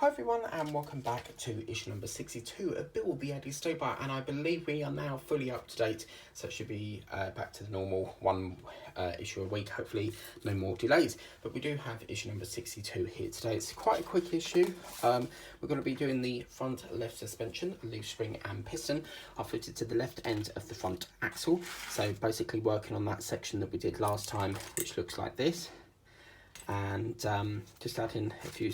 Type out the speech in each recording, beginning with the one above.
Hi everyone and welcome back to issue number 62 of Bill the Eddie Stobart, and I believe we are now fully up to date, so it should be back to the normal one issue a week, hopefully no more delays. But we do have issue number 62 here today. It's quite a quick issue. We're going to be doing the front left suspension, leaf spring and piston are fitted to the left end of the front axle, so basically working on that section that we did last time, which looks like this. And just add in a few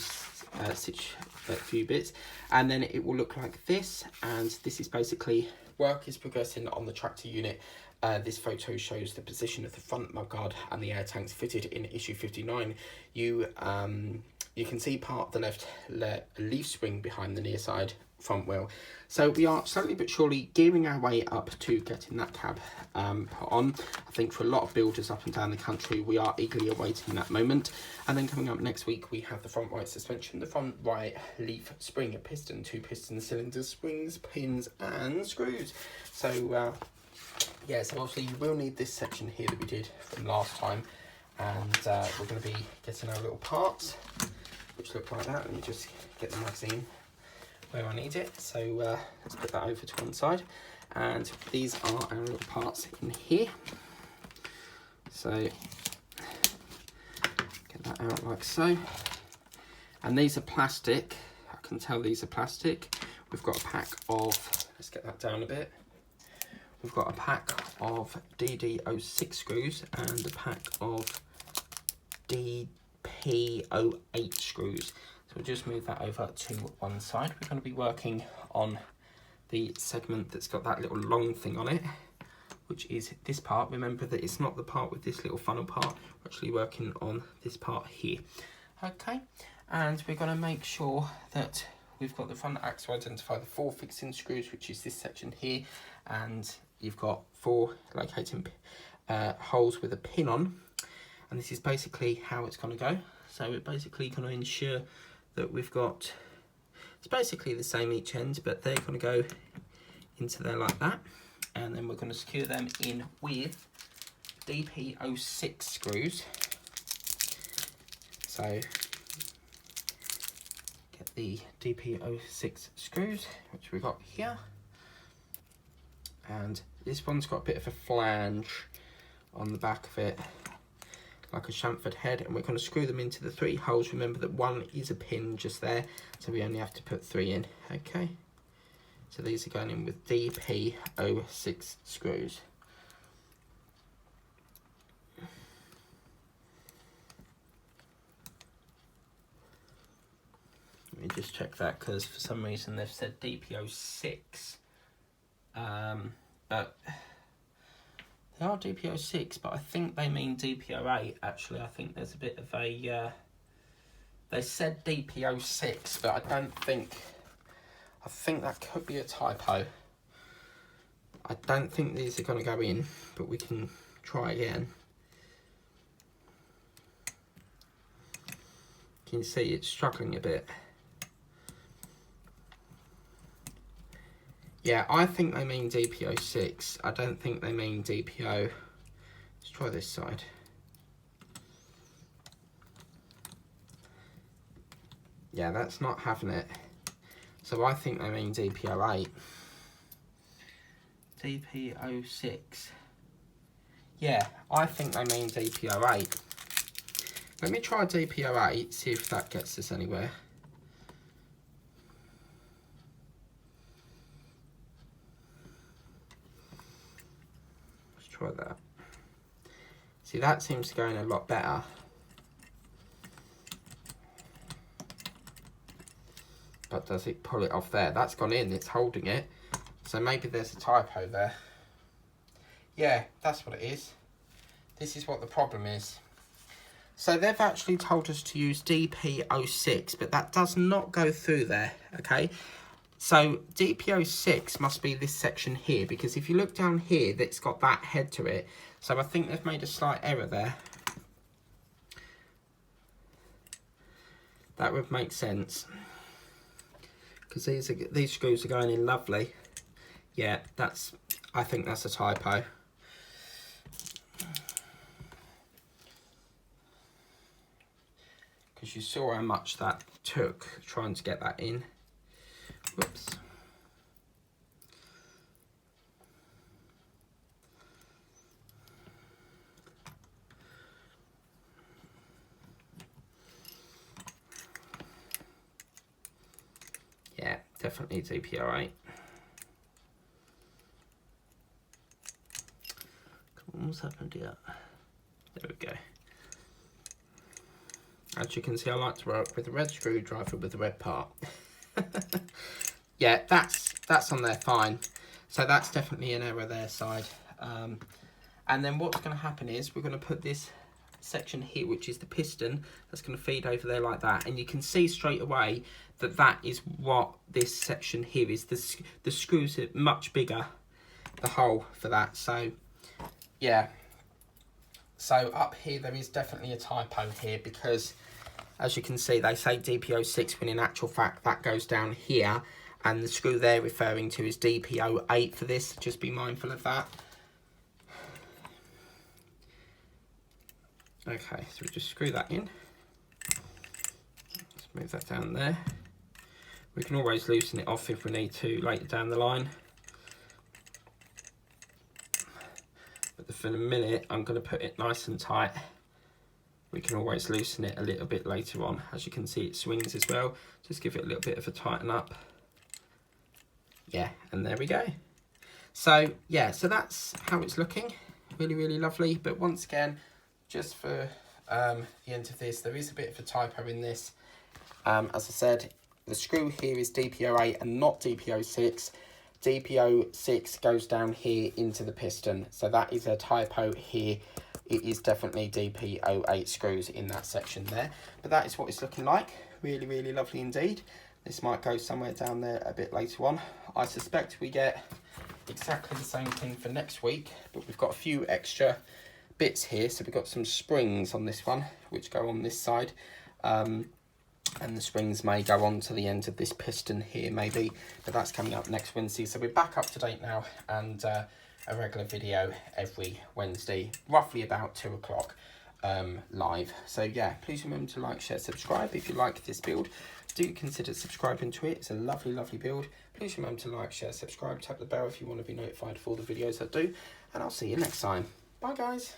bits, and then it will look like this. And this is basically work is progressing on the tractor unit. This photo shows the position of the front mudguard and the air tanks fitted in issue 59. You can see part of the left leaf spring behind the near side front wheel. So we are slowly but surely gearing our way up to getting that cab put on. I think for a lot of builders up and down the country, we are eagerly awaiting that moment. And then coming up next week, we have the front right suspension, the front right leaf spring, a piston, 2 piston cylinders, springs, pins and screws. So yeah, so obviously you will need this section here that we did from last time. And we're going to be getting our little parts, which look like that. Let me just get the magazine where I need it. So let's put that over to one side. And these are our little parts in here. So get that out like so. And these are plastic. I can tell these are plastic. We've got a pack of, let's get that down a bit. We've got a pack of DD06 screws and a pack of DP08 screws. So we'll just move that over to one side. We're going to be working on the segment that's got that little long thing on it, which is this part. Remember that it's not the part with this little funnel part. We're actually working on this part here. Okay, and we're going to make sure that we've got the front axle identify the 4 fixing screws, which is this section here, and you've got 4 locating holes with a pin on, and this is basically how it's going to go. So we're basically going to ensure that we've got, it's basically the same each end, but they're going to go into there like that, and then we're going to secure them in with DP06 screws. So get the DP06 screws, which we've got here, and this one's got a bit of a flange on the back of it, like a chamfered head, and we're going to screw them into the 3 holes. Remember that 1 is a pin just there, so we only have to put 3 in. Okay, so these are going in with DP06 screws. Let me just check that, because for some reason they've said DP06, but they are DP06, but I think they mean DP08, actually. I think there's a bit of a, they said DP06, but I think that could be a typo. I don't think these are going to go in, but we can try again. You can see it's struggling a bit. Yeah, I think they mean DP06. I don't think they mean DPO. Let's try this side. Yeah, that's not having it. So I think they mean DP08. DP06. Yeah, I think they mean DP08. Let me try DP08, see if that gets us anywhere. Try that. See, that seems to go in a lot better. But does it pull it off there? That's gone in, it's holding it. So maybe there's a typo there. Yeah, that's what it is. This is what the problem is. So they've actually told us to use DP06, but that does not go through there, okay? So DP06 must be this section here, because if you look down here, that's got that head to it. So I think they've made a slight error there. That would make sense, because these screws are going in lovely. Yeah, I think that's a typo. Because As you saw how much that took trying to get that in. Whoops. Yeah, definitely DP08. Come on, what's happened here? There we go. As you can see, I like to work with a red screwdriver with the red part. Yeah, that's on there fine. So that's definitely an error their side. And then what's going to happen is we're going to put this section here, which is the piston, that's going to feed over there like that. And you can see straight away that that is what this section here is. The screws are much bigger, the hole for that. So, yeah. So up here, there is definitely a typo here because, as you can see, they say DP06 when in actual fact that goes down here. And the screw they're referring to is DP08 for this. Just be mindful of that. Okay, so we just screw that in. Let's move that down there. We can always loosen it off if we need to later down the line. But for the minute, I'm going to put it nice and tight. We can always loosen it a little bit later on. As you can see, it swings as well. Just give it a little bit of a tighten up. Yeah, and there we go. So, yeah, so that's how it's looking. Really, really lovely. But once again, just for the end of this, there is a bit of a typo in this. As I said, the screw here is DP08 and not DP06. DP06 goes down here into the piston. So that is a typo here. It is definitely DP08 screws in that section there. But that is what it's looking like. Really, really lovely indeed. This might go somewhere down there a bit later on. I suspect we get exactly the same thing for next week, but we've got a few extra bits here. So we've got some springs on this one, which go on this side. And the springs may go on to the end of this piston here maybe, but that's coming up next Wednesday. So we're back up to date now, and a regular video every Wednesday, roughly about 2 o'clock live. So yeah, please remember to like, share, subscribe. If you like this build, do consider subscribing to it. It's a lovely, lovely build. Please remember to like, share, subscribe, tap the bell if you want to be notified for all the videos I do, and I'll see you next time. Bye guys.